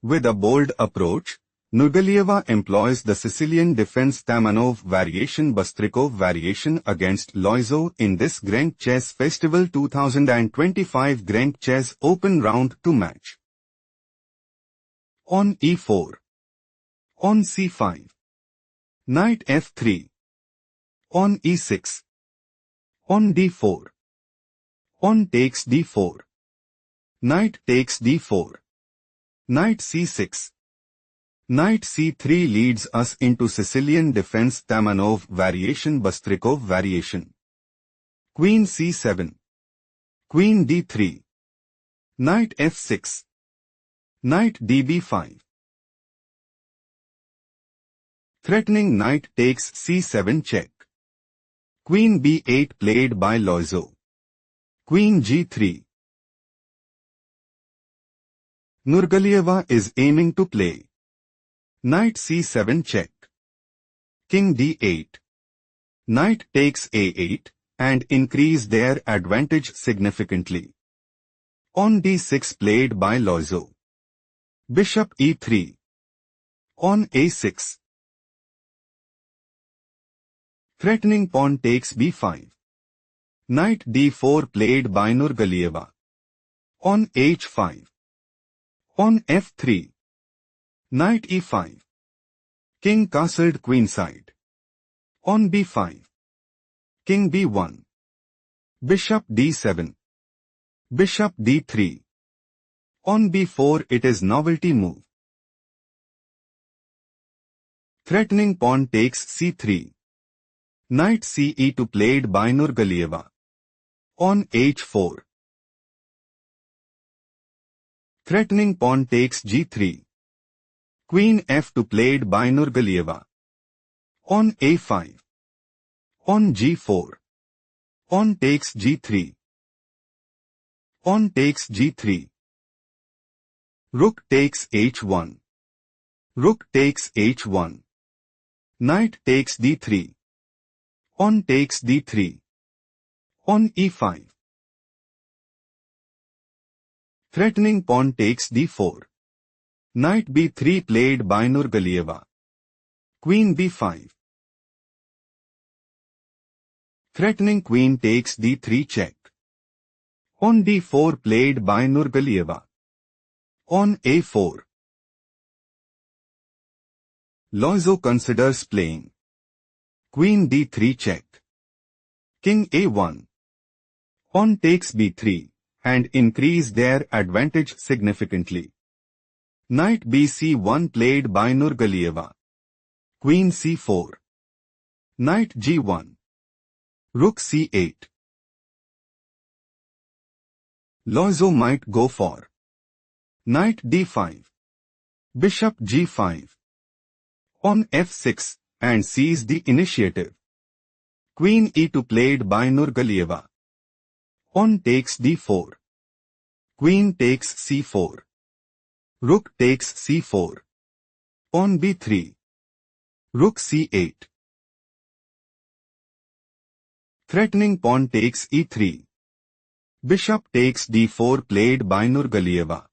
With a bold approach, Nurgaliyeva employs the Sicilian defense Tamanov variation Bastrikov variation against Loiseau in this Grenke Chess Festival 2025 Grenke Chess Open Round 2 match. On e4. On c5. Knight f3. On e6. On d4. On takes d4. Knight takes d4. Knight c6. Knight c3 leads us into Sicilian defense Tamanov variation Bastrikov variation. Queen c7. Queen d3. Knight f6. Knight db5. Threatening knight takes c7 check. Queen b8 played by Loiseau. Queen g3. Nurgaliyeva is aiming to play knight c7 check. King d8. Knight takes a8 and increase their advantage significantly. On d6 played by Loiseau. Bishop e3. On a6. Threatening pawn takes b5. Knight d4 played by Nurgaliyeva. On h5. On f3. Knight e5. King castled queenside. On b5. King b1. Bishop d7. Bishop d3. On b4 it is novelty move. Threatening pawn takes c3. Knight ce2 played by Nurgaliyeva. On h4. Threatening pawn takes g3. Queen f2 played by Nurgaliyeva. On a5. On g4. On takes g3. On takes g3. Rook takes h1. Rook takes h1. Knight takes d3. On takes d3. On e5. Threatening pawn takes d4. Knight b3 played by Nurgaliyeva. Queen b5. Threatening queen takes d3 check. On d4 played by Nurgaliyeva. On a4. Loiseau considers playing Queen d3 check. King a1. On takes b3 and increase their advantage significantly. Knight bc1 played by Nurgaliyeva. Queen c4. Knight g1. Rook c8. Loiseau might go for Knight d5. Bishop g5. On f6 and seize the initiative. Queen e2 played by Nurgaliyeva. On takes d4. Queen takes c4. Rook takes c4. On b3. Rook c8. Threatening pawn takes e3. Bishop takes d4 played by Nurgaliyeva.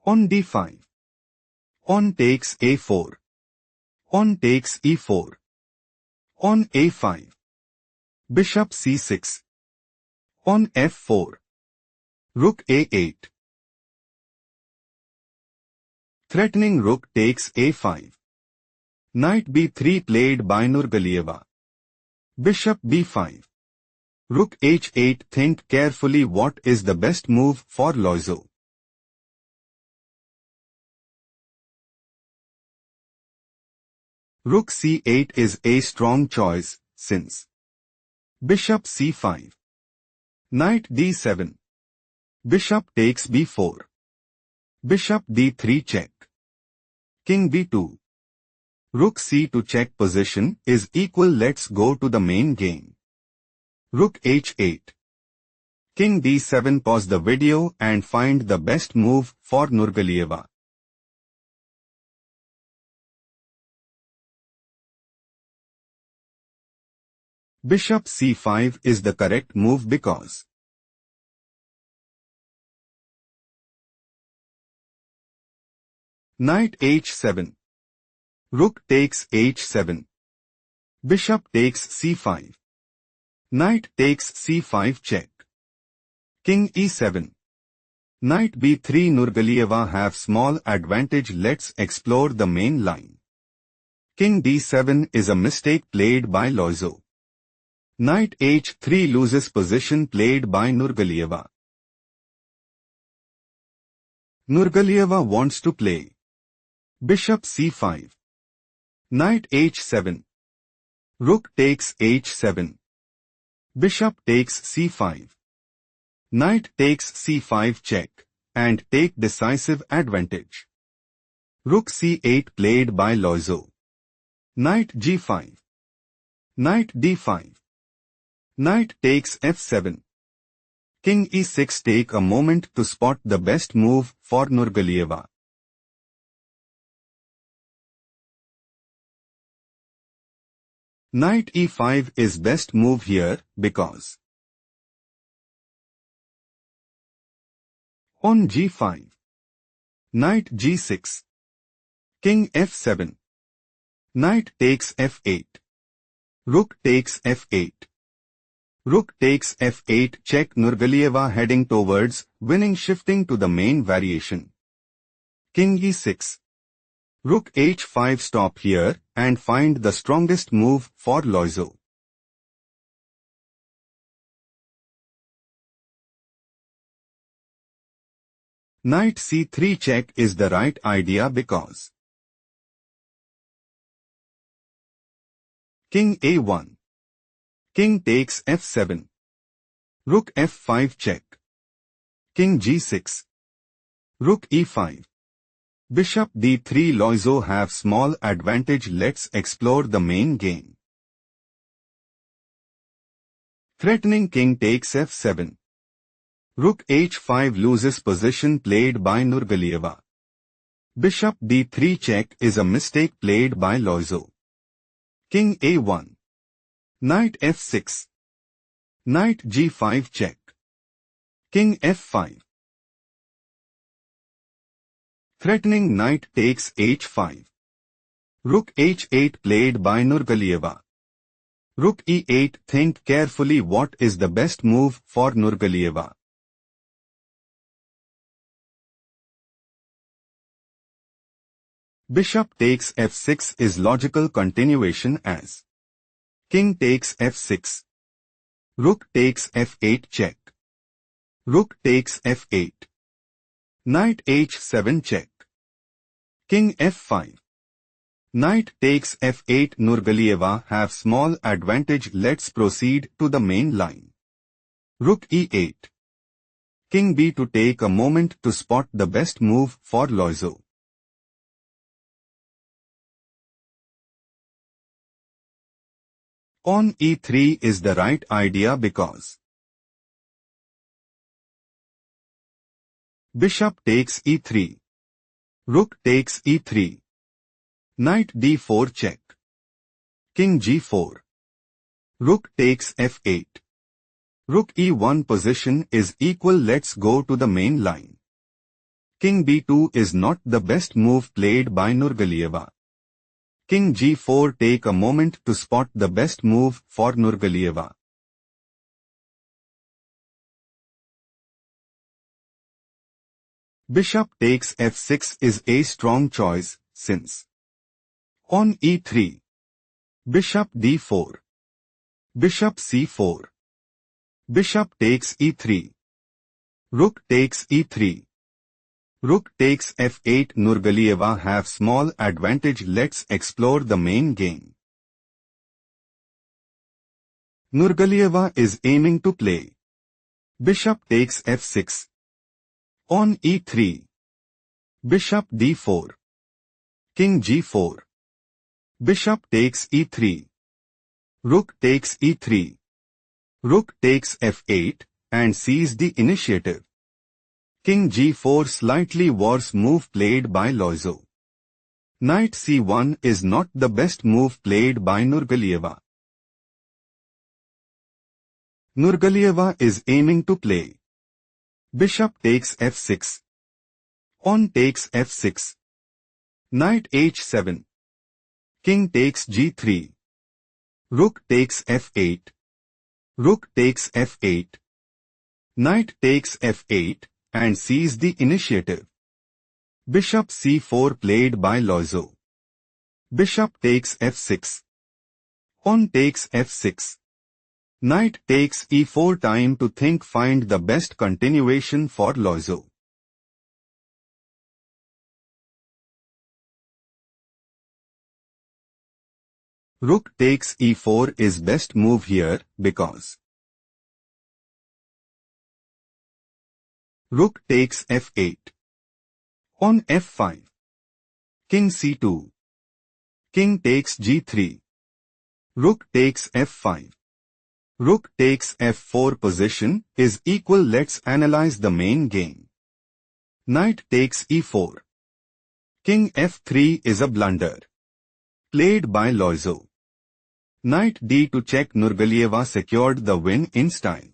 On d5. On takes a4. On takes e4. On a5. Bishop c6. On f4. Rook a8. Threatening rook takes a5. Knight b3 played by Nurgaliyeva. Bishop b5. Rook h8. Think carefully what is the best move for Loiseau. Rook c8 is a strong choice, since Bishop c5. Knight d7. Bishop takes b4. Bishop d3 check. King b2. Rook c2 check position is equal. Let's go to the main game. Rook h8. King d7. Pause the video and find the best move for Nurgaliyeva. Bishop c5 is the correct move because Knight h7. Rook takes h7. Bishop takes c5. Knight takes c5 check. King e7. Knight b3. Nurgaliyeva have small advantage. Let's explore the main line. King d7 is a mistake played by Loiseau. Knight h3 loses position played by Nurgaliyeva. Nurgaliyeva wants to play Bishop c5. Knight h7. Rook takes h7. Bishop takes c5. Knight takes c5 check, and take decisive advantage. Rook c8 played by Loiseau. Knight g5. Knight d5. Knight takes f7. King e6. Take a moment to spot the best move for Nurgaliyeva. Knight e5 is best move here because on g5. Knight g6. King f7. Knight takes f8. Rook takes f8. Rook takes f8 check. Nurgaliyeva heading towards winning, shifting to the main variation. King e6. Rook h5. Stop here and find the strongest move for Loiseau. Knight c3 check is the right idea because King a1. King takes f7. Rook f5 check. King g6. Rook e5. Bishop d3. Loiseau have small advantage. Let's explore the main game. Threatening king takes f7. Rook h5 loses position played by Nurgaliyeva. Bishop d3 check is a mistake played by Loiseau. King a1. Knight f6. Knight g5 check. King f5. Threatening knight takes h5. Rook h8 played by Nurgaliyeva. Rook e8. Think carefully what is the best move for Nurgaliyeva. Bishop takes f6 is logical continuation as King takes f6. Rook takes f8 check. Rook takes f8. Knight h7 check. King f5. Knight takes f8. Nurgaliyeva have small advantage. Let's proceed to the main line. Rook e8. King b. To take a moment to spot the best move for Loiseau. On e3 is the right idea because Bishop takes e3. Rook takes e3. Knight d4 check. King g4. Rook takes f8. Rook e1 position is equal. Let's go to the main line. King b2 is not the best move played by Nurgaliyeva. King g4. Take a moment to spot the best move for Nurgaliyeva. Bishop takes f6 is a strong choice since on e3. Bishop d4. Bishop c4. Bishop takes e3. Rook takes e3. Rook takes f8. Nurgaliyeva have small advantage. Let's explore the main game. Nurgaliyeva is aiming to play Bishop takes f6. On e3. Bishop d4. King g4. Bishop takes e3. Rook takes e3. Rook takes f8 and seize the initiative. King g4. Slightly worse move played by Loiseau. Knight c1 is not the best move played by Nurgaliyeva. Nurgaliyeva is aiming to play Bishop takes f6. On takes f6. Knight h7. King takes g3. Rook takes f8. Rook takes f8. Knight takes f8 and seizes the initiative. Bishop c4 played by Loiseau. Bishop takes f6. Pawn takes f6. Knight takes e4. Time to think, find the best continuation for Loiseau. Rook takes e4 is best move here because Rook takes f8. Pawn f5. King c2. King takes g3. Rook takes f5. Rook takes f4. Position is equal. Let's analyze the main game. Knight takes e4. King f3 is a blunder played by Loiseau. Knight d to check. Nurgaliyeva secured the win in style.